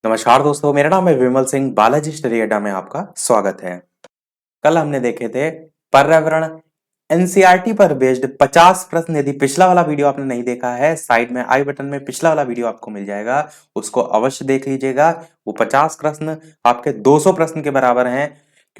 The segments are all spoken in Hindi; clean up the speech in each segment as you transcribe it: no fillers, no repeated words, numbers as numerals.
नमस्कार दोस्तों, मेरा नाम है विमल सिंह। बालाजी स्टडी अड्डा में आपका स्वागत है। कल हमने देखे थे पर्यावरण एनसीईआरटी पर बेस्ड 50 प्रश्न। यदि पिछला वाला वीडियो आपने नहीं देखा है, साइड में आई बटन में पिछला वाला वीडियो आपको मिल जाएगा, उसको अवश्य देख लीजिएगा। वो 50 प्रश्न आपके 200 प्रश्न के बराबर हैं,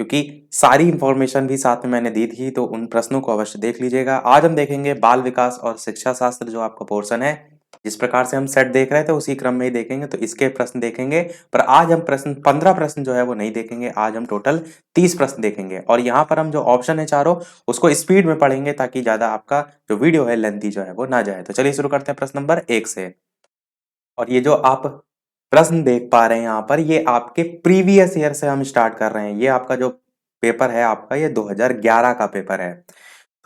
क्योंकि सारी इंफॉर्मेशन भी साथ में मैंने दी थी, तो उन प्रश्नों को अवश्य देख लीजिएगा। आज हम देखेंगे बाल विकास और शिक्षा शास्त्र, जो आपका पोर्शन है। जिस प्रकार से हम सेट देख रहे थे उसी क्रम में ही देखेंगे, तो इसके प्रश्न देखेंगे। पर आज हम प्रश्न 15 प्रश्न जो है वो नहीं देखेंगे, आज हम टोटल 30 प्रश्न देखेंगे। और यहाँ पर हम जो ऑप्शन है चारों, उसको स्पीड में पढ़ेंगे, ताकि ज्यादा आपका जो वीडियो है लेंथी जो है वो ना जाए। तो चलिए शुरू करते हैं प्रश्न नंबर 1 से। और ये जो आप प्रश्न देख पा रहे हैं यहाँ पर, ये आपके प्रीवियस ईयर से हम स्टार्ट कर रहे हैं। ये आपका जो पेपर है आपका, ये 2011 का पेपर है।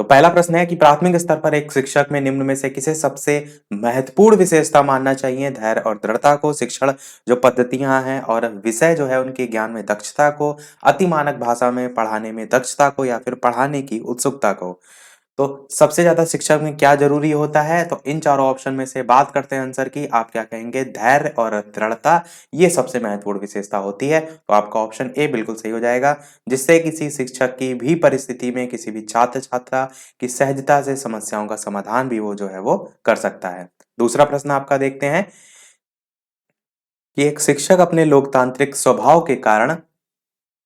तो पहला प्रश्न है कि प्राथमिक स्तर पर एक शिक्षक में निम्न में से किसे सबसे महत्वपूर्ण विशेषता मानना चाहिए? धैर्य और दृढ़ता को, शिक्षण जो पद्धतियां हैं और विषय जो है उनके ज्ञान में दक्षता को, अति मानक भाषा में पढ़ाने में दक्षता को, या फिर पढ़ाने की उत्सुकता को। तो सबसे ज्यादा शिक्षक में क्या जरूरी होता है? तो इन चारों ऑप्शन में से बात करते हैं आंसर की। आप क्या कहेंगे? धैर्य और दृढ़ता, ये सबसे महत्वपूर्ण विशेषता होती है। तो आपका ऑप्शन ए बिल्कुल सही हो जाएगा, जिससे किसी शिक्षक की भी परिस्थिति में किसी भी छात्र छात्रा की सहजता से समस्याओं का समाधान भी वो जो है वो कर सकता है। दूसरा प्रश्न आपका देखते हैं कि एक शिक्षक अपने लोकतांत्रिक स्वभाव के कारण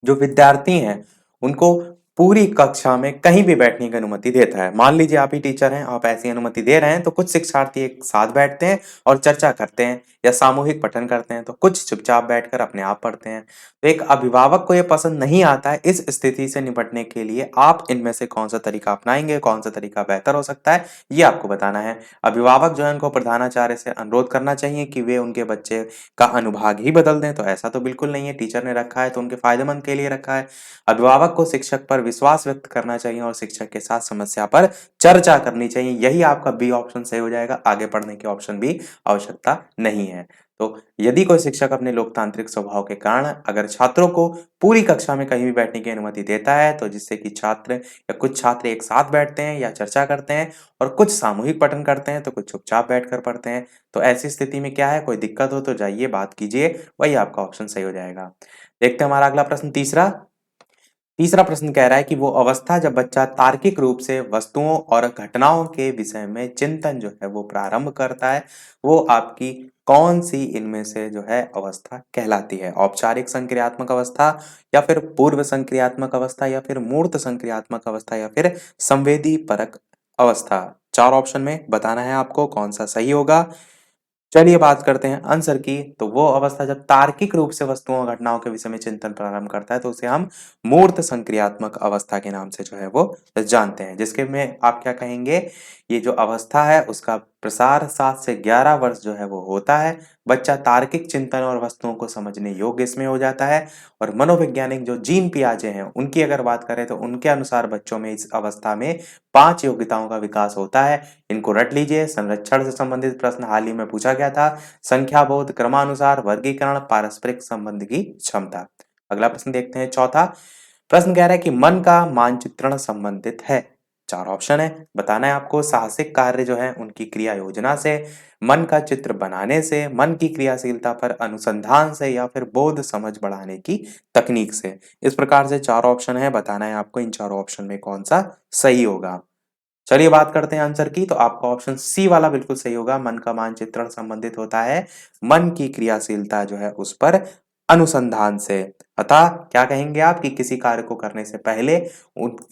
जो विद्यार्थी हैं, उनको पूरी कक्षा में कहीं भी बैठने की अनुमति देता है। मान लीजिए आप ही टीचर हैं, आप ऐसी अनुमति दे रहे हैं, तो कुछ शिक्षार्थी एक साथ बैठते हैं और चर्चा करते हैं या सामूहिक पठन करते हैं, तो कुछ चुपचाप बैठकर अपने आप पढ़ते हैं। तो एक अभिभावक को ये पसंद नहीं आता है। इस स्थिति से निपटने के लिए आप इनमें से कौन सा तरीका अपनाएंगे, कौन सा तरीका बेहतर हो सकता है, ये आपको बताना है। अभिभावक जो है उनको प्रधानाचार्य से अनुरोध करना चाहिए कि वे उनके बच्चे का अनुभाग ही बदल दें, तो ऐसा तो बिल्कुल नहीं है। टीचर ने रखा है तो उनके फायदेमंद के लिए रखा है। अभिभावक को शिक्षक पर विश्वास व्यक्त करना चाहिए और शिक्षक के साथ समस्या पर चर्चा करनी चाहिए। यही आपका बी ऑप्शन सही हो जाएगा। आगे पढ़ने की ऑप्शन भी आवश्यकता नहीं है। तो यदि कोई शिक्षक अपने लोकतांत्रिक स्वभाव के कारण अगर छात्रों को पूरी कक्षा में कहीं भी बैठने की अनुमति देता है, तो जिससे कि छात्र या कुछ छात्र एक साथ बैठते हैं या चर्चा करते हैं, और कुछ सामूहिक पठन करते हैं, तो कुछ चुपचाप बैठकर पढ़ते हैं, तो ऐसी स्थिति में क्या है, कोई दिक्कत हो तो जाइए बात कीजिए। वही आपका ऑप्शन सही हो जाएगा। देखते हैं हमारा अगला प्रश्न तीसरा। तीसरा प्रश्न कह रहा है कि वो अवस्था जब बच्चा तार्किक रूप से वस्तुओं और घटनाओं के विषय में चिंतन जो है वो प्रारंभ करता है, वो आपकी कौन सी इनमें से जो है अवस्था कहलाती है? औपचारिक संक्रियात्मक अवस्था, या फिर पूर्व संक्रियात्मक अवस्था, या फिर मूर्त संक्रियात्मक अवस्था, या फिर संवेदी परक अवस्था? चार ऑप्शन में बताना है आपको कौन सा सही होगा। चलिए बात करते हैं आंसर की। तो वो अवस्था जब तार्किक रूप से वस्तुओं और घटनाओं के विषय में चिंतन प्रारंभ करता है, तो उसे हम मूर्त संक्रियात्मक अवस्था के नाम से जो है वो जानते हैं। जिसके में आप क्या कहेंगे, ये जो अवस्था है उसका प्रसार 7 से 11 वर्ष जो है वो होता है। बच्चा तार्किक चिंतन और वस्तुओं को समझने योग्य इसमें हो जाता है। और मनोवैज्ञानिक जो जीन पियाजे हैं, उनकी अगर बात करें तो उनके अनुसार बच्चों में इस अवस्था में 5 योग्यताओं का विकास होता है। इनको रट लीजिए। संरक्षण से संबंधित प्रश्न हाल ही में पूछा गया था। संख्या बोध, क्रमानुसार, वर्गीकरण, पारस्परिक संबंध की क्षमता। अगला प्रश्न देखते हैं चौथा। प्रश्न कह रहा है कि मन का मानचित्रण संबंधित है। चार ऑप्शन है, बताना है आपको। साहसिक कार्य जो है उनकी क्रिया योजना से, मन का चित्र बनाने से, मन की क्रियाशीलता पर अनुसंधान से, या फिर बोध समझ बढ़ाने की तकनीक से। इस प्रकार से चार ऑप्शन है, बताना है आपको इन चारों ऑप्शन में कौन सा सही होगा। चलिए बात करते हैं आंसर की। तो आपका ऑप्शन सी वाला बिल्कुल सही होगा। मन का मानचित्रण संबंधित होता है मन की क्रियाशीलता जो है उस पर अनुसंधान से। अतः क्या कहेंगे आप कि किसी कार्य को करने से पहले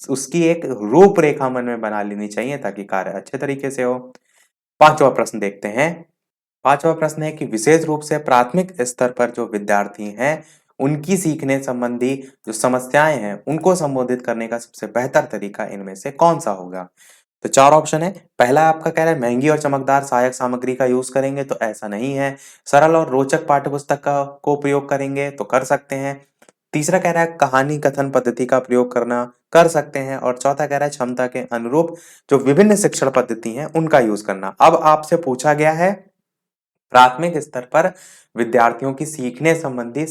उसकी एक रूपरेखा मन में बना लेनी चाहिए, ताकि कार्य अच्छे तरीके से हो। पांचवा प्रश्न देखते हैं। पांचवा प्रश्न है कि विशेष रूप से प्राथमिक स्तर पर जो विद्यार्थी हैं, उनकी सीखने संबंधी जो समस्याएं हैं, उनको संबोधित करने का सबसे बेहतर तरीका इनमें से कौन सा होगा? तो चार ऑप्शन है। पहला आपका कह रहा है महंगी और चमकदार सहायक सामग्री का यूज करेंगे, तो ऐसा नहीं है। सरल और रोचक पाठ्यपुस्तक का को प्रयोग करेंगे, तो कर सकते हैं। तीसरा कह रहा है कहानी कथन पद्धति का प्रयोग करना, कर सकते हैं। और चौथा कह रहा है क्षमता के अनुरूप जो विभिन्न शिक्षण पद्धति हैं उनका यूज करना। अब आपसे पूछा गया है प्राथमिक स्तर पर विद्यार्थियों की सीखने संबंधी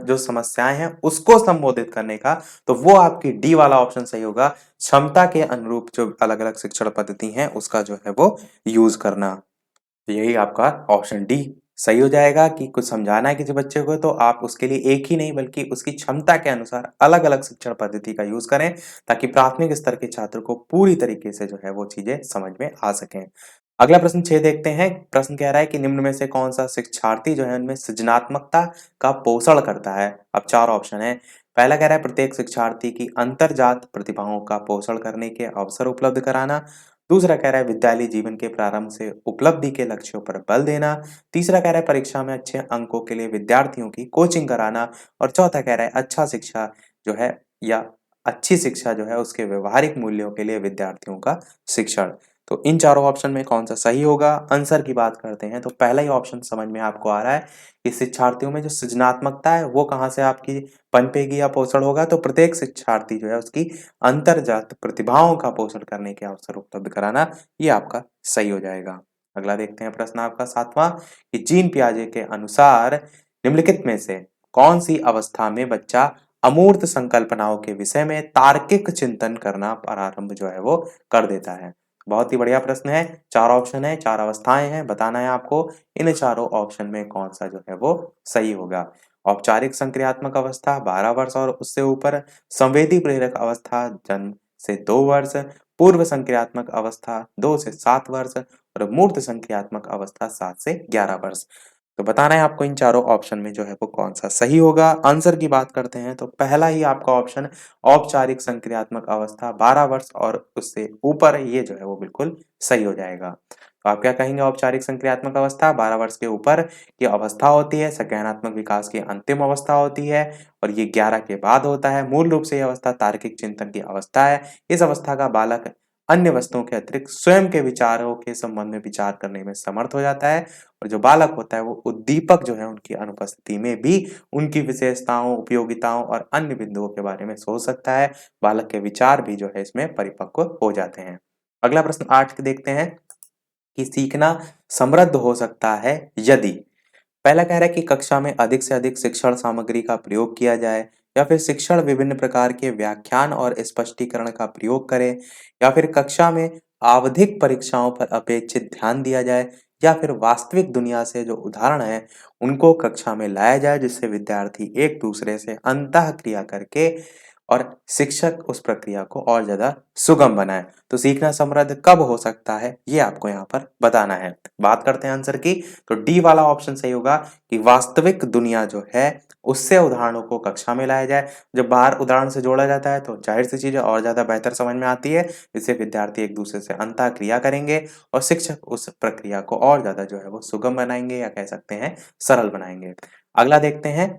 जो समस्याएं हैं उसको संबोधित करने का, तो वो आपकी डी वाला ऑप्शन सही होगा। क्षमता के अनुरूप जो अलग अलग शिक्षण पद्धति हैं उसका जो है वो यूज करना। तो यही आपका ऑप्शन डी सही हो जाएगा कि कुछ समझाना है किसी बच्चे को तो आप उसके लिए एक ही नहीं बल्कि उसकी क्षमता के अनुसार अलग-अलग शिक्षण पद्धति का यूज़ करें, ताकि प्राथमिक स्तर के छात्र को पूरी तरीके से जो है वो चीज़ें समझ में आ सकें। अगला प्रश्न 6 देखते हैं। प्रश्न कह रहा है कि निम्न में से कौन-सा शिक्षार्थी जो है उनमें सृजनात्मकता का पोषण करता है? अब 4 ऑप्शन हैं। पहला कह रहा है प्रत्येक शिक्षार्थी की अंतरजात प्रतिभाओं का पोषण करने के अवसर उपलब्ध कराना। दूसरा कह रहा है विद्यालय जीवन के प्रारंभ से उपलब्धि के लक्ष्यों पर बल देना। तीसरा कह रहा है परीक्षा में अच्छे अंकों के लिए विद्यार्थियों की कोचिंग कराना। और चौथा कह रहा है अच्छा शिक्षा जो है या अच्छी शिक्षा जो है उसके व्यवहारिक मूल्यों के लिए विद्यार्थियों का शिक्षण। तो इन चारों ऑप्शन में कौन सा सही होगा? आंसर की बात करते हैं तो पहला ही ऑप्शन समझ में आपको आ रहा है कि शिक्षार्थियों में जो सृजनात्मकता है वो कहाँ से आपकी पनपेगी या पोषण होगा, तो प्रत्येक शिक्षार्थी जो है उसकी अंतर्जात प्रतिभाओं का पोषण करने के अवसर उपलब्ध कराना, ये आपका सही हो जाएगा। अगला देखते हैं प्रश्न आपका 7वां कि जीन पियाजे के अनुसार निम्नलिखित में से कौन सी अवस्था में बच्चा अमूर्त संकल्पनाओं के विषय में तार्किक चिंतन करना प्रारंभ जो है वो कर देता है? बहुत ही बढ़िया प्रश्न है। 4 ऑप्शन है, 4 अवस्थाएं हैं, बताना है आपको इन चारों ऑप्शन में कौन-सा जो है वो सही होगा। औपचारिक संक्रियात्मक अवस्था 12 वर्ष और उससे ऊपर, संवेदी प्रेरक अवस्था जन्म से 2 वर्ष, पूर्व संक्रियात्मक अवस्था 2 से 7 वर्ष और मूर्त संक्रियात्मक अवस्था 7 से 11 वर्ष। तो बताना है आपको इन चारों ऑप्शन में जो है वो कौन-सा सही होगा। आंसर की बात करते हैं तो पहला ही आपका ऑप्शन औपचारिक संक्रियात्मक अवस्था 12 वर्ष और उससे ऊपर, ये जो है वो बिल्कुल सही हो जाएगा। तो आप क्या कहेंगे? औपचारिक संक्रियात्मक अवस्था 12 वर्ष के ऊपर की अवस्था होती है, संज्ञानात्मक विकास की अंतिम अवस्था होती है और ये 11 के बाद होता है। मूल रूप से ये अवस्था तार्किक चिंतन की अवस्था है। इस अवस्था का बालक अन्य वस्तुओं के अतिरिक्त स्वयं के विचारों के संबंध में विचार करने में समर्थ हो जाता है और जो बालक होता है वो उद्दीपक जो है उनकी अनुपस्थिति में भी उनकी विशेषताओं, उपयोगिताओं और अन्य बिंदुओं के बारे में सोच सकता है। बालक के विचार भी जो है इसमें परिपक्व हो जाते हैं। अगला प्रश्न 8 देखते हैं कि सीखना समृद्ध हो सकता है यदि। पहला कह रहा है कि कक्षा में अधिक से अधिक शिक्षण सामग्री का प्रयोग किया जाए, या फिर शिक्षण विभिन्न प्रकार के व्याख्यान और स्पष्टीकरण का प्रयोग करे, या फिर कक्षा में आवधिक परीक्षाओं पर अपेक्षित ध्यान दिया जाए, या फिर वास्तविक दुनिया से जो उदाहरण है उनको कक्षा में लाया जाए जिससे विद्यार्थी एक दूसरे से अंतः क्रिया करके और शिक्षक उस प्रक्रिया को और ज्यादा सुगम बनाए। तो सीखना समृद्ध कब हो सकता है ये आपको यहाँ पर बताना है। बात करते हैं आंसर की, तो डी वाला ऑप्शन सही होगा कि वास्तविक दुनिया जो है उससे उदाहरणों को कक्षा में लाया जाए। जब बाहर उदाहरण से जोड़ा जाता है तो जाहिर सी चीज है और ज्यादा बेहतर समझ में आती है, जिससे विद्यार्थी एक दूसरे से अंतः क्रिया करेंगे और शिक्षक उस प्रक्रिया को और ज्यादा जो है वो सुगम बनाएंगे या कह सकते हैं सरल बनाएंगे। अगला देखते हैं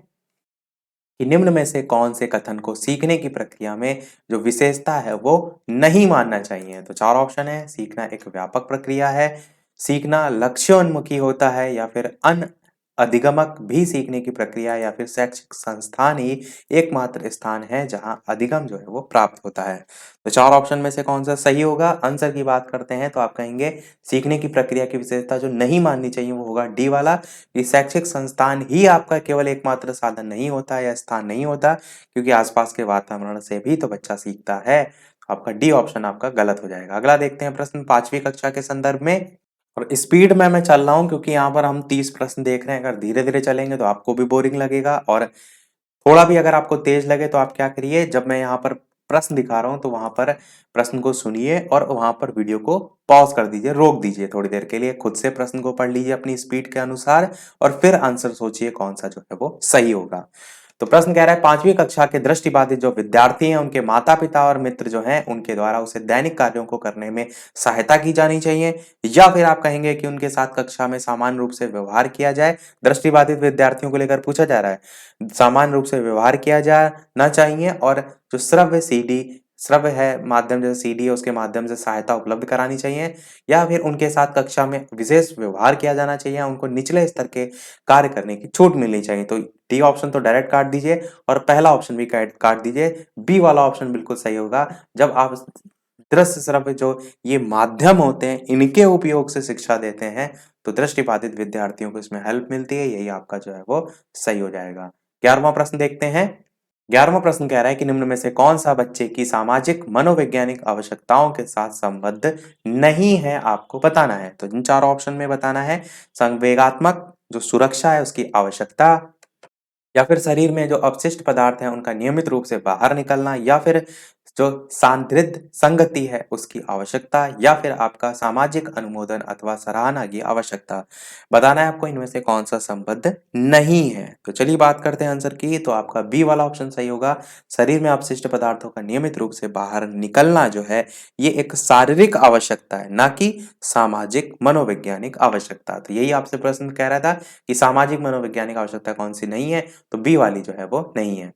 कि निम्न में से कौन से कथन को सीखने की प्रक्रिया में जो विशेषता है वो नहीं मानना चाहिए। तो 4 ऑप्शन है। सीखना एक व्यापक प्रक्रिया है, सीखना लक्ष्योन्मुखी होता है, या फिर अधिगमक भी सीखने की प्रक्रिया, या फिर शैक्षिक संस्थान ही एकमात्र स्थान है जहां अधिगम जो है वो प्राप्त होता है। तो 4 ऑप्शन में से कौन सा सही होगा? आंसर की बात करते हैं तो आप कहेंगे सीखने की प्रक्रिया की विशेषता जो नहीं माननी चाहिए वो होगा डी वाला, कि शैक्षिक संस्थान ही आपका केवल एकमात्र साधन नहीं होता या स्थान नहीं होता, क्योंकि आसपास के वातावरण से भी तो बच्चा सीखता है। तो आपका डी ऑप्शन आपका गलत हो जाएगा। अगला देखते हैं प्रश्न 5वीं कक्षा के संदर्भ में, और स्पीड में मैं चल रहा हूँ क्योंकि यहाँ पर हम 30 प्रश्न देख रहे हैं। अगर धीरे-धीरे चलेंगे तो आपको भी बोरिंग लगेगा, और थोड़ा भी अगर आपको तेज लगे तो आप क्या करिए, जब मैं यहाँ पर प्रश्न दिखा रहा हूँ तो वहां पर प्रश्न को सुनिए और वहां पर वीडियो को पॉज कर दीजिए, रोक दीजिए थोड़ी देर के लिए, खुद से प्रश्न को पढ़ लीजिए अपनी स्पीड के अनुसार और फिर आंसर सोचिए कौन सा जो है वो सही होगा। तो प्रश्न कह रहा है 5वीं कक्षा के दृष्टिबाधित जो विद्यार्थी हैं उनके माता पिता और मित्र जो हैं उनके द्वारा उसे दैनिक कार्यों को करने में सहायता की जानी चाहिए, या फिर आप कहेंगे कि उनके साथ कक्षा में सामान्य रूप से व्यवहार किया जाए। दृष्टिबाधित विद्यार्थियों को लेकर पूछा जा रहा है, सामान्य रूप से व्यवहार किया जाना चाहिए, और जो श्रव्य है माध्यम जैसे सीडी है उसके माध्यम से सहायता उपलब्ध करानी चाहिए, या फिर उनके साथ कक्षा में विशेष व्यवहार किया जाना चाहिए, उनको निचले स्तर के कार्य करने की छूट मिलनी चाहिए। तो डी ऑप्शन तो डायरेक्ट काट दीजिए और पहला ऑप्शन भी काट दीजिए। बी वाला ऑप्शन बिल्कुल सही होगा। जब आप दृश्य श्रव्य जो ये माध्यम होते हैं इनके उपयोग से शिक्षा देते हैं तो दृष्टिबाधित विद्यार्थियों को इसमें हेल्प मिलती है, यही आपका जो है वो सही हो जाएगा। 11वां प्रश्न देखते हैं। 11वां प्रश्न कह रहा है कि निम्न में से कौन सा बच्चे की सामाजिक मनोवैज्ञानिक आवश्यकताओं के साथ संबद्ध नहीं है, आपको बताना है। तो इन चार ऑप्शन में बताना है संवेगात्मक, जो सुरक्षा है उसकी आवश्यकता, या फिर शरीर में जो अपशिष्ट पदार्थ हैं उनका नियमित रूप से बाहर निकलना, या फिर जो सांद्रित संगति है उसकी आवश्यकता, या फिर आपका सामाजिक अनुमोदन अथवा सराहना की आवश्यकता। बताना है आपको इनमें से कौन सा संबद्ध नहीं है। तो चलिए बात करते हैं आंसर की। तो आपका बी वाला ऑप्शन सही होगा। शरीर में अपशिष्ट पदार्थों का नियमित रूप से बाहर निकलना जो है ये एक शारीरिक आवश्यकता है, ना कि सामाजिक मनोवैज्ञानिक आवश्यकता। तो यही आपसे प्रश्न कह रहा था कि सामाजिक मनोवैज्ञानिक आवश्यकता कौन सी नहीं है, तो बी वाली जो है वो नहीं है।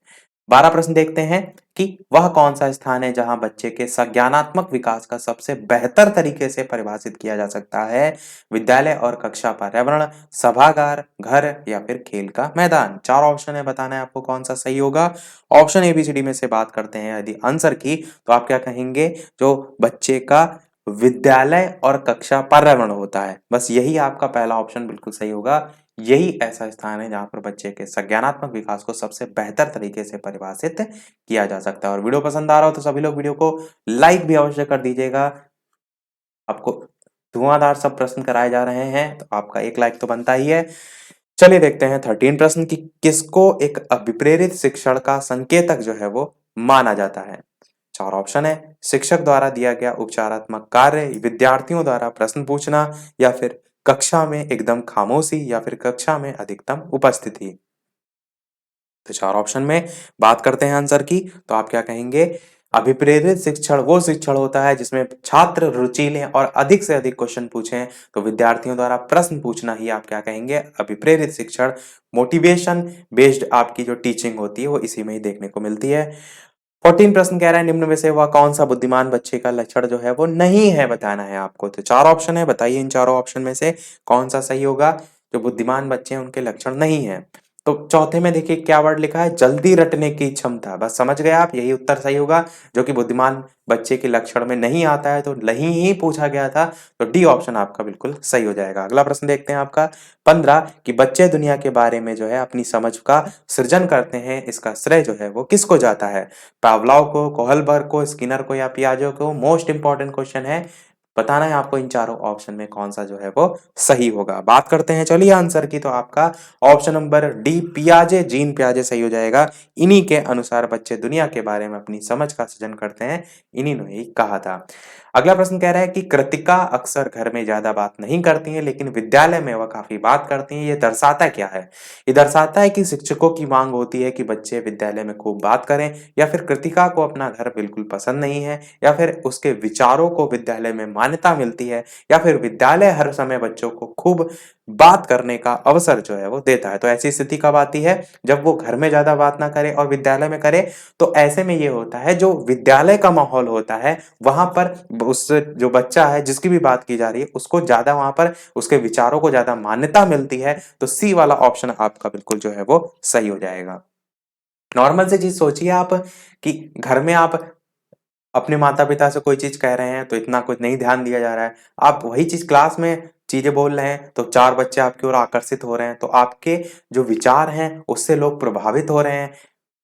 12 प्रश्न देखते हैं कि वह कौन सा स्थान है जहां बच्चे के संज्ञानात्मक विकास का सबसे बेहतर तरीके से परिभाषित किया जा सकता है। विद्यालय और कक्षा पर्यावरण, सभागार, घर, या फिर खेल का मैदान। 4 ऑप्शन है, बताना है आपको कौन सा सही होगा। ऑप्शन एबीसीडी में से बात करते हैं यदि आंसर की, तो आप क्या कहेंगे, जो बच्चे का विद्यालय और कक्षा पर्यावरण होता है, बस यही आपका पहला ऑप्शन बिल्कुल सही होगा। यही ऐसा स्थान है जहां पर बच्चे के संज्ञानात्मक विकास को सबसे बेहतर तरीके से परिभाषित किया जा सकता है। और वीडियो पसंद आ रहा हो तो सभी लोग वीडियो को लाइक भी अवश्य कर दीजिएगा। आपको धुआंधार सब प्रश्न कराए जा रहे हैं तो आपका एक लाइक तो बनता ही है। चलिए देखते हैं 13 प्रश्न की, किसको एक अभिप्रेरित शिक्षण का संकेतक जो है वो माना जाता है। 4 ऑप्शन है, शिक्षक द्वारा दिया गया उपचारात्मक कार्य, विद्यार्थियों द्वारा प्रश्न पूछना, या फिर कक्षा में एकदम खामोशी, या फिर कक्षा में अधिकतम उपस्थिति। तो 4 ऑप्शन में बात करते हैं आंसर की, तो आप क्या कहेंगे, अभिप्रेरित शिक्षण वो शिक्षण होता है जिसमें छात्र रुचि लें और अधिक से अधिक क्वेश्चन पूछें। तो विद्यार्थियों द्वारा प्रश्न पूछना ही आप क्या कहेंगे, अभिप्रेरित शिक्षण। मोटिवेशन बेस्ड आपकी जो टीचिंग होती है वो इसी में ही देखने को मिलती है। 14 प्रश्न कह रहा है, निम्न में से वह कौन सा बुद्धिमान बच्चे का लक्षण जो है वो नहीं है, बताना है आपको। तो 4 ऑप्शन है, बताइए इन चारों ऑप्शन में से कौन सा सही होगा। जो बुद्धिमान बच्चे हैं उनके लक्षण नहीं है। तो चौथे में देखिए क्या वर्ड लिखा है, जल्दी रटने की क्षमता। बस समझ गए आप, यही उत्तर सही होगा। जो कि बुद्धिमान बच्चे के लक्षण में नहीं आता है, तो नहीं ही पूछा गया था, तो डी ऑप्शन आपका बिल्कुल सही हो जाएगा। अगला प्रश्न देखते हैं आपका 15, कि बच्चे दुनिया के बारे में जो है अपनी समझ का सृजन करते हैं, इसका श्रेय जो है वो किसको जाता है। पावलोव को, कोहलबर्ग को, स्किनर को, या पियाजे को। मोस्ट इंपॉर्टेंट क्वेश्चन है, बताना है आपको इन चारों ऑप्शन में कौन सा जो है वो सही होगा। बात करते हैं चलिए आंसर की, तो आपका ऑप्शन नंबर डी पियाजे, जीन पियाजे सही हो जाएगा। इन्हीं के अनुसार बच्चे दुनिया के बारे में अपनी समझ का सृजन करते हैं, इन्हीं ने ही कहा था। अगला प्रश्न कह रहा है कि कृतिका अक्सर घर में ज्यादा बात नहीं करती है लेकिन विद्यालय में वह काफी बात करती है, ये दर्शाता क्या है। ये दर्शाता है कि शिक्षकों की मांग होती है कि बच्चे विद्यालय में खूब बात करें, या फिर कृतिका को अपना घर बिल्कुल पसंद नहीं है, या फिर उसके विचारों को विद्यालय में मान्यता मिलती है, या फिर विद्यालय हर समय बच्चों को खूब बात करने का अवसर जो है वो देता है। तो ऐसी स्थिति कब आती है, जब वो घर में ज्यादा बात ना करे और विद्यालय में करे। तो ऐसे में ये होता है, जो विद्यालय का माहौल होता है वहां पर उस जो बच्चा है जिसकी भी बात की जा रही है उसको ज्यादा वहां पर उसके विचारों को ज्यादा मान्यता मिलती है। तो सी वाला ऑप्शन आपका बिल्कुल जो है वो सही हो जाएगा। नॉर्मल से चीज सोचिए आप, कि घर में आप अपने माता-पिता से कोई चीज़ कह रहे हैं तो इतना कुछ नहीं ध्यान दिया जा रहा है। आप वही चीज़ क्लास में चीज़ें बोल रहे हैं तो 4 बच्चे आपकी ओर आकर्षित हो रहे हैं, तो आपके जो विचार हैं उससे लोग प्रभावित हो रहे हैं।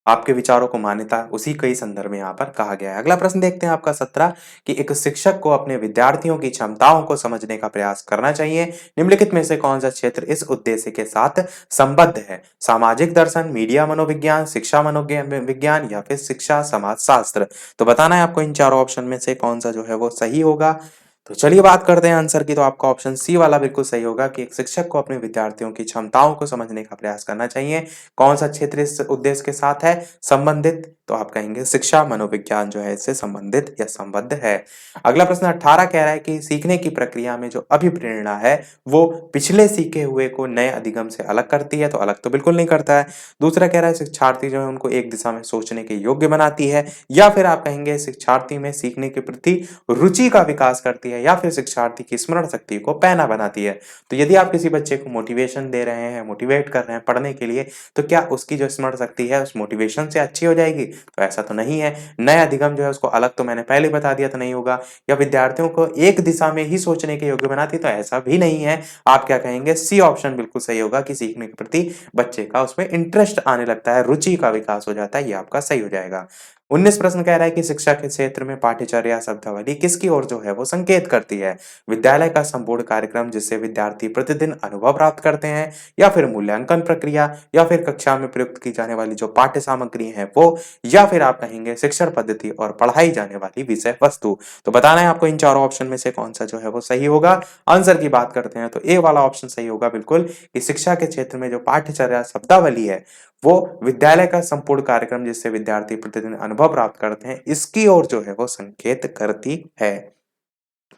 आपके विचारों को मान्यता उसी के ही संदर्भ में यहाँ पर कहा गया है। अगला प्रश्न देखते हैं आपका 17, कि एक शिक्षक को अपने विद्यार्थियों की क्षमताओं को समझने का प्रयास करना चाहिए। निम्नलिखित में से कौन सा क्षेत्र इस उद्देश्य के साथ संबद्ध है। सामाजिक दर्शन, मीडिया मनोविज्ञान, शिक्षा मनोविज्ञान, या फिर शिक्षा समाजशास्त्र। तो बताना है आपको इन चारों ऑप्शन में से कौन सा जो है वो सही होगा। तो चलिए बात करते हैं आंसर की, तो आपका ऑप्शन सी वाला बिल्कुल सही होगा कि एक शिक्षक को अपने विद्यार्थियों की क्षमताओं को समझने का प्रयास करना चाहिए। कौन सा क्षेत्र इस उद्देश्य के साथ है संबंधित, तो आप कहेंगे शिक्षा मनोविज्ञान जो है इससे संबंधित या संबद्ध है। अगला प्रश्न 18 कह रहा है कि सीखने की प्रक्रिया में जो अभिप्रेरणा है वो पिछले सीखे हुए को नए अधिगम से अलग करती है, तो अलग तो बिल्कुल नहीं करता है। दूसरा कह रहा है शिक्षार्थी जो है उनको एक दिशा में सोचने के योग्य बनाती है, या फिर आप कहेंगे शिक्षार्थी में सीखने के प्रति रुचि का विकास करती है, या फिर शिक्षार्थी की स्मरण शक्ति को पैना बनाती है। तो यदि आप किसी बच्चे को मोटिवेशन दे रहे हैं, मोटिवेट कर रहे हैं पढ़ने के लिए, तो क्या उसकी जो स्मरण शक्ति है उस मोटिवेशन से अच्छी हो जाएगी, तो ऐसा तो नहीं है। नए अधिगम जो है उसको अलग तो मैंने पहले बता दिया, तो नहीं होगा। या विद्यार्थियों को एक दिशा में ही सोचने के योग्य बनाती, तो ऐसा भी नहीं है। आप क्या कहेंगे, सी ऑप्शन बिल्कुल सही होगा कि सीखने के प्रति बच्चे का उसमें इंटरेस्ट आने लगता है, रुचि का विकास हो जाता है, ये आपका सही हो जाएगा। 19 प्रश्न कह रहा है कि शिक्षा के क्षेत्र में पाठ्यचर्या शब्दावली किसकी ओर जो है वो संकेत करती है? विद्यालय का संपूर्ण कार्यक्रम जिससे विद्यार्थी प्रतिदिन अनुभव प्राप्त करते हैं, या फिर मूल्यांकन प्रक्रिया, या फिर कक्षा में प्रयुक्त की जाने वाली जो पाठ्य सामग्री है वो, या फिर आप कहेंगे शिक्षण पद्धति और पढ़ाई जाने वाली विषय वस्तु। तो बताना है आपको इन चारों ऑप्शन में से कौन सा जो है वो सही होगा। आंसर की बात करते हैं तो ए वाला ऑप्शन सही होगा बिल्कुल, कि शिक्षा के क्षेत्र में जो पाठ्यचर्या शब्दावली है वो विद्यालय का संपूर्ण कार्यक्रम जिससे विद्यार्थी प्रतिदिन अनुभव प्राप्त करते हैं, इसकी ओर जो है वो संकेत करती है।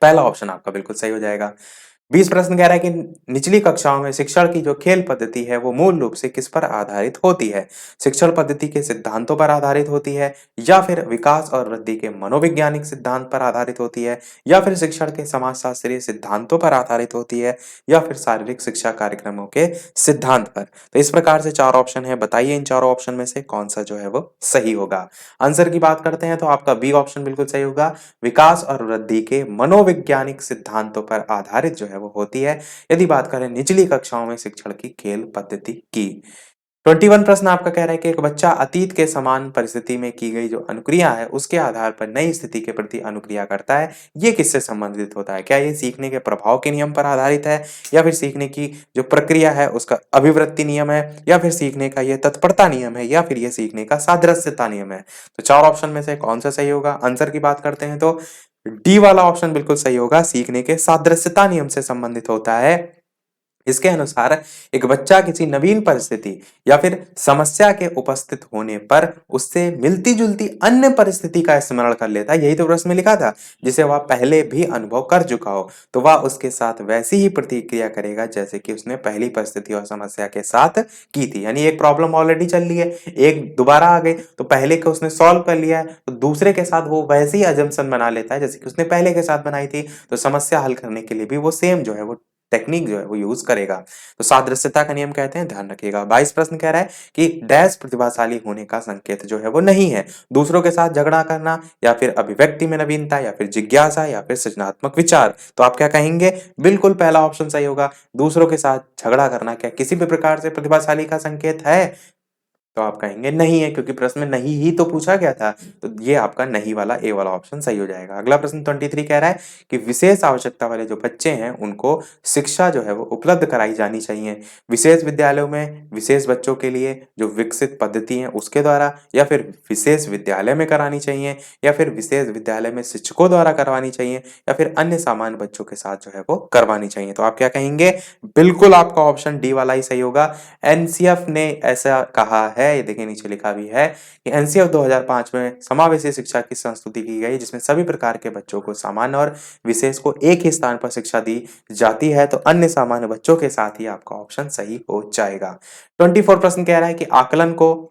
पहला ऑप्शन आपका बिल्कुल सही हो जाएगा। 20 प्रश्न कह रहा है कि निचली कक्षाओं में शिक्षण की जो खेल पद्धति है वो मूल रूप से किस पर आधारित होती है? शिक्षण पद्धति के सिद्धांतों पर आधारित होती है, या फिर विकास और वृद्धि के मनोवैज्ञानिक सिद्धांत पर आधारित होती है, या फिर शिक्षण के समाजशास्त्रीय सिद्धांतों पर आधारित होती है, या फिर शारीरिक शिक्षा कार्यक्रमों के सिद्धांत पर। तो इस प्रकार से 4 ऑप्शन है, बताइए इन चारों ऑप्शन में से कौन सा जो है वो सही होगा। आंसर की बात करते हैं तो आपका बी ऑप्शन बिल्कुल सही होगा, विकास और वृद्धि के मनोवैज्ञानिक सिद्धांतों पर आधारित जो है वो होती है, यदि बात करें निचली कक्षाओं में शिक्षण की खेल पद्धति की। 21 प्रश्न आपका कह रहा है कि एक बच्चा अतीत के समान परिस्थिति में की गई जो अनुक्रिया है उसके आधार पर नई स्थिति के प्रति अनुक्रिया करता है, ये किससे संबंधित होता है? क्या ये सीखने के प्रभाव के नियम पर आधारित है, या फिर सीखने की जो प्रक्रिया है उसका अभिवृत्ति नियम है, या फिर सीखने का ये तत्परता नियम है, या फिर ये सीखने का सादृश्यता नियम है? तो 4 ऑप्शन में से कौन सा सही होगा? आंसर की बात करते हैं तो डी वाला ऑप्शन बिल्कुल सही होगा, सीखने के सादृश्यता नियम से संबंधित होता है। इसके अनुसार एक बच्चा किसी नवीन परिस्थिति या फिर समस्या के उपस्थित होने पर उससे मिलती-जुलती अन्य परिस्थिति का स्मरण कर लेता है। यही तो प्रश्न में लिखा था, जिसे वह पहले भी अनुभव कर चुका हो, तो वह उसके साथ वैसी ही प्रतिक्रिया करेगा जैसे कि उसने पहली परिस्थिति और समस्या के साथ की थी। यानी एक प्रॉब्लम ऑलरेडी चल रही है, एक दोबारा आ गई, तो पहले को उसने सॉल्व कर लिया है, तो दूसरे के साथ वो वैसे ही अजम्पशन बना लेता है जैसे कि उसने पहले के साथ बनाई थी। तो समस्या हल करने के लिए भी वो सेम जो है वो टेक्निक जो है वो यूज करेगा। तो सादृश्यता का नियम कहते हैं, ध्यान रखिएगा। 22 प्रश्न कह रहा है कि डैश प्रतिभाशाली होने का संकेत जो है वो नहीं है। दूसरों के साथ झगड़ा करना, या फिर अभिव्यक्ति में नवीनता, या फिर जिज्ञासा, या फिर सृजनात्मक विचार। तो आप क्या कहेंगे? बिल्कुल पहला ऑप्शन सही होगा, दूसरों के साथ झगड़ा करना क्या किसी भी प्रकार से प्रतिभाशाली का संकेत है? तो आप कहेंगे नहीं है, क्योंकि प्रश्न में नहीं ही तो पूछा गया था। तो ये आपका नहीं वाला ए वाला ऑप्शन सही हो जाएगा। अगला प्रश्न 23 कह रहा है कि विशेष आवश्यकता वाले जो बच्चे हैं उनको शिक्षा जो है वो उपलब्ध कराई जानी चाहिए। विशेष विद्यालयों में विशेष बच्चों के लिए जो विकसित पद्धति है उसके द्वारा, या फिर विशेष विद्यालय में करानी चाहिए, या फिर विशेष विद्यालय में शिक्षकों द्वारा करवानी चाहिए, या फिर अन्य सामान्य बच्चों के साथ जो है वो करवानी चाहिए। तो आप क्या कहेंगे? बिल्कुल आपका ऑप्शन डी वाला ही सही होगा। एनसीएफ ने ऐसा कहा है, ये देखिए नीचे लिखा भी है कि एनसीएफ 2005 में समावेशी शिक्षा की संस्तुति की गई, जिसमें सभी प्रकार के बच्चों को सामान्य और विशेष को एक ही स्थान पर शिक्षा दी जाती है। तो अन्य सामान्य बच्चों के साथ ही आपका ऑप्शन सही हो जाएगा। 24 प्रश्न कह रहा है कि आकलन को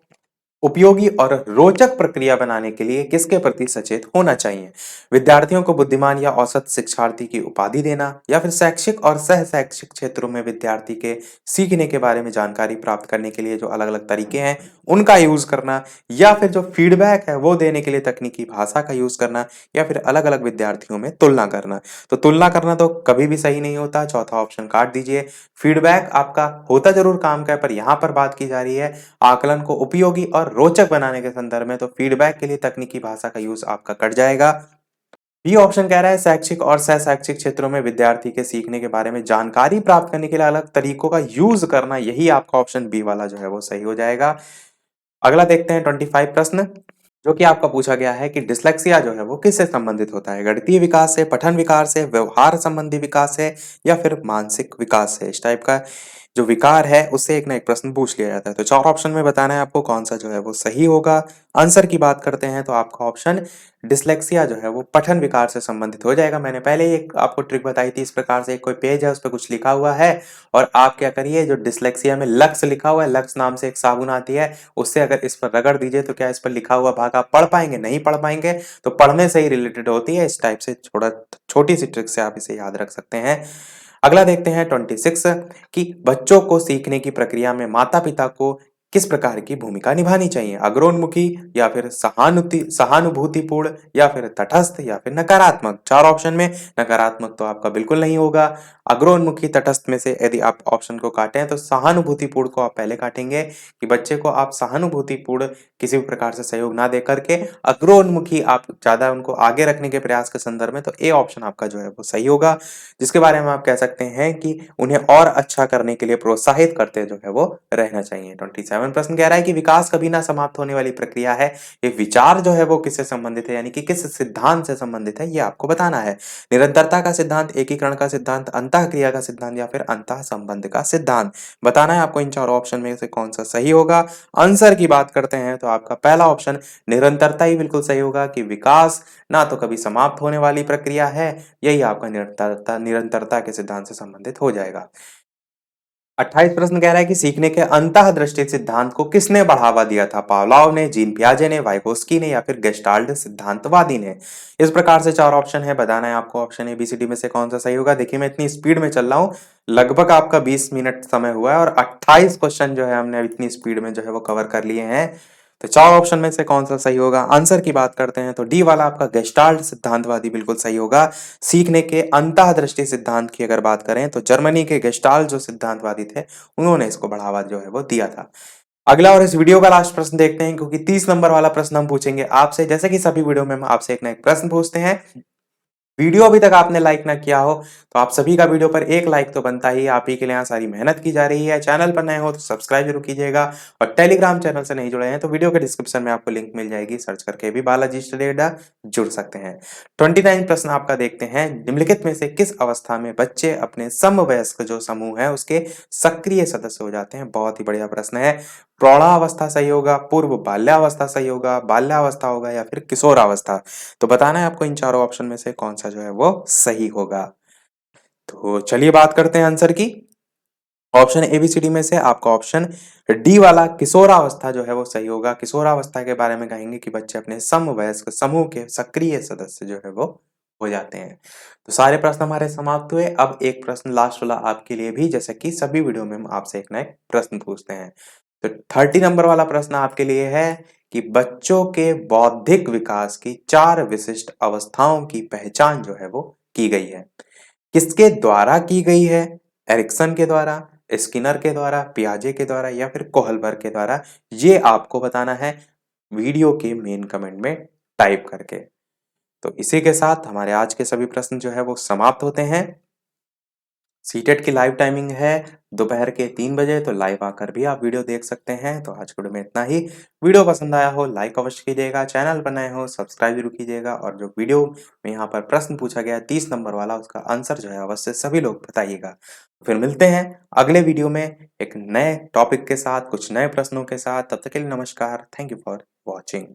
उपयोगी और रोचक प्रक्रिया बनाने के लिए किसके प्रति सचेत होना चाहिए? विद्यार्थियों को बुद्धिमान या औसत शिक्षार्थी की उपाधि देना, या फिर शैक्षिक और सह शैक्षिक क्षेत्रों में विद्यार्थी के सीखने के बारे में जानकारी प्राप्त करने के लिए जो अलग अलग तरीके हैं उनका यूज करना, या फिर जो फीडबैक है वो देने के लिए तकनीकी भाषा का यूज करना, या फिर अलग अलग विद्यार्थियों में तुलना करना। तो तुलना करना तो कभी भी सही नहीं होता, चौथा ऑप्शन काट दीजिए। फीडबैक आपका होता जरूर काम का है, पर यहाँ पर बात की जा रही है आकलन को उपयोगी और रोचक बनाने के संदर्भ में, तो फीडबैक के लिए तकनीकी भाषा का यूज आपका कट जाएगा। बी ऑप्शन कह रहा है शैक्षिक और सह शैक्षिक क्षेत्रों में विद्यार्थी के सीखने के बारे में जानकारी प्राप्त करने के लिए अलग तरीकों का यूज करना, यही आपका ऑप्शन बी वाला जो है वो सही हो जाएगा। अगला देखते हैं 25 प्रश्न, जो कि आपका पूछा गया है कि डिसलेक्सिया जो है वो किससे संबंधित होता है? गणितीय विकास से, पठन विकास से, व्यवहार संबंधी विकास से, या फिर मानसिक विकास से? इस टाइप का जो विकार है उससे एक ना एक प्रश्न पूछ लिया जाता है। तो 4 ऑप्शन में बताना है आपको कौन सा जो है वो सही होगा। आंसर की बात करते हैं तो आपका ऑप्शन डिसलेक्सिया जो है वो पठन विकार से संबंधित हो जाएगा। मैंने पहले ही एक आपको ट्रिक बताई थी, इस प्रकार से एक कोई पेज है उस पे कुछ लिखा हुआ है, और आप क्या करिए, जो डिसलेक्सिया में लक्स लिखा हुआ है, लक्स नाम से एक साबुन आती है, उससे अगर इस पर रगड़ दीजिए तो क्या इस पर लिखा हुआ भाग आप पढ़ पाएंगे? नहीं पढ़ पाएंगे। तो पढ़ने से ही रिलेटेड होती है, इस टाइप से छोटी सी ट्रिक से आप इसे याद रख सकते हैं। अगला देखते हैं 26 कि बच्चों को सीखने की प्रक्रिया में माता पिता को किस प्रकार की भूमिका निभानी चाहिए? अग्रोन्मुखी या फिर सहानुभूतिपूर्ण या फिर तटस्थ या फिर नकारात्मक? 4 ऑप्शन में नकारात्मक तो आपका बिल्कुल नहीं होगा। अग्रोन्मुखी, तटस्थ में से यदि आप ऑप्शन को काटें तो सहानुभूतिपूर्ण को आप पहले काटेंगे कि बच्चे को आप सहानुभूतिपूर्ण किसी भी प्रकार से सहयोग ना दे करके अग्रोन्मुखी आप ज़्यादा उनको आगे रखने के प्रयास के संदर्भ में, तो ए ऑप्शन आपका जो है वो सही होगा। जिसके बारे में आप कह सकते हैं कि उन्हें और अच्छा करने के लिए प्रोत्साहित करते जो है वो रहना चाहिए। 27 प्रश्न कह रहा है कि विकास कभी ना समाप्त होने वाली प्रक्रिया है। ये विचार जो है वो किससे संबंधित है, यानी कि किस सिद्धांत से संबंधित है, ये आपको बताना है। निरंतरता का सिद्धांत, एकीकरण का सिद्धांत, अंतःक्रिया का सिद्धांत या फिर अंतः संबंध का सिद्धांत। बताना है आपको इन चारों ऑप्शन में से कौन सा सही होगा। आंसर की बात करते हैं तो आपका पहला ऑप्शन निरंतरता ही बिल्कुल सही होगा कि विकास ना तो कभी समाप्त होने वाली प्रक्रिया है, यही आपका निरंतरता के सिद्धांत से संबंधित हो जाएगा। 28 प्रश्न कह रहा है कि सीखने के अंतःदृष्टि सिद्धांत को किसने बढ़ावा दिया था? पावलोव ने, जीन पियाजे ने, वाइगोस्की ने या फिर गेस्टाल्ट सिद्धांतवादी ने? इस प्रकार से 4 ऑप्शन है, बताना है आपको option A B C D में से कौन सा सही होगा। देखिए मैं इतनी स्पीड में चल रहा हूँ, लगभग आपका 20 मिनट समय हुआ है और 28 क्वेश्चन जो है हमने इतनी स्पीड में जो है वो कवर कर लिए हैं। तो 4 ऑप्शन में से कौन सा सही होगा। आंसर की बात करते हैं तो डी वाला आपका गेस्टाल्ट सिद्धांतवादी बिल्कुल सही होगा। सीखने के अंतःदृष्टि सिद्धांत की अगर बात करें तो जर्मनी के गेस्टाल्ट जो सिद्धांतवादी थे, उन्होंने इसको बढ़ावा जो है वो दिया था। अगला और इस वीडियो का लास्ट प्रश्न देखते हैं, क्योंकि 30 नंबर वाला प्रश्न हम पूछेंगे आपसे। जैसे कि सभी वीडियो में हम आपसे एक ना एक प्रश्न पूछते हैं। वीडियो अभी तक आपने लाइक ना किया हो तो आप सभी का वीडियो पर एक लाइक तो बनता ही है। आप ही के लिए यहाँ सारी मेहनत की जा रही है। चैनल पर नए हो तो सब्सक्राइब जरूर कीजिएगा और टेलीग्राम चैनल से नहीं जुड़े हैं तो वीडियो के डिस्क्रिप्शन में आपको लिंक मिल जाएगी, सर्च करके भी बालाजी स्टडी अड्डा जुड़ सकते हैं। 29 प्रश्न आपका देखते हैं। निम्नलिखित में से किस अवस्था में बच्चे अपने समवयस्क जो समूह है उसके सक्रिय सदस्य हो जाते हैं? बहुत ही बढ़िया प्रश्न है। प्रौढ़ावस्था सही होगा, पूर्व बाल्यावस्था सही होगा, बाल्यावस्था होगा या फिर किशोरावस्था? तो बताना है आपको इन चारों ऑप्शन में से कौन सा जो है वो सही होगा। तो चलिए बात करते हैं आंसर की। ऑप्शन एबीसीडी में से आपका ऑप्शन डी वाला किशोरावस्था जो है वो सही होगा। किशोरावस्था के बारे में कहेंगे कि बच्चे अपने समवयस्क समूह के सक्रिय सदस्य जो है वो हो जाते हैं। तो सारे प्रश्न हमारे समाप्त हुए। अब एक प्रश्न लास्ट वाला आपके लिए भी, जैसे कि सभी वीडियो में हम आपसे एक ना एक प्रश्न पूछते हैं। तो 30 नंबर वाला प्रश्न आपके लिए है कि बच्चों के बौद्धिक विकास की 4 विशिष्ट अवस्थाओं की पहचान जो है वो की गई है। किसके द्वारा की गई है? एरिक्सन के द्वारा, स्किनर के द्वारा, पियाजे के द्वारा या फिर कोहलबर्ग के द्वारा? ये आपको बताना है वीडियो के मेन कमेंट में टाइप करके। तो इसी के साथ हमारे आज के सभी प्रश्न जो है वो समाप्त होते हैं। सीटेट की लाइव टाइमिंग है दोपहर के 3 बजे, तो लाइव आकर भी आप वीडियो देख सकते हैं। तो आज के वीडियो में इतना ही। वीडियो पसंद आया हो लाइक अवश्य कीजिएगा, चैनल पर नए हो सब्सक्राइब जरूर कीजिएगा और जो वीडियो में यहाँ पर प्रश्न पूछा गया 30 नंबर वाला, उसका आंसर जो है अवश्य सभी लोग बताइएगा। फिर मिलते हैं अगले वीडियो में एक नए टॉपिक के साथ, कुछ नए प्रश्नों के साथ। तब तक के लिए नमस्कार। Thank you for watching.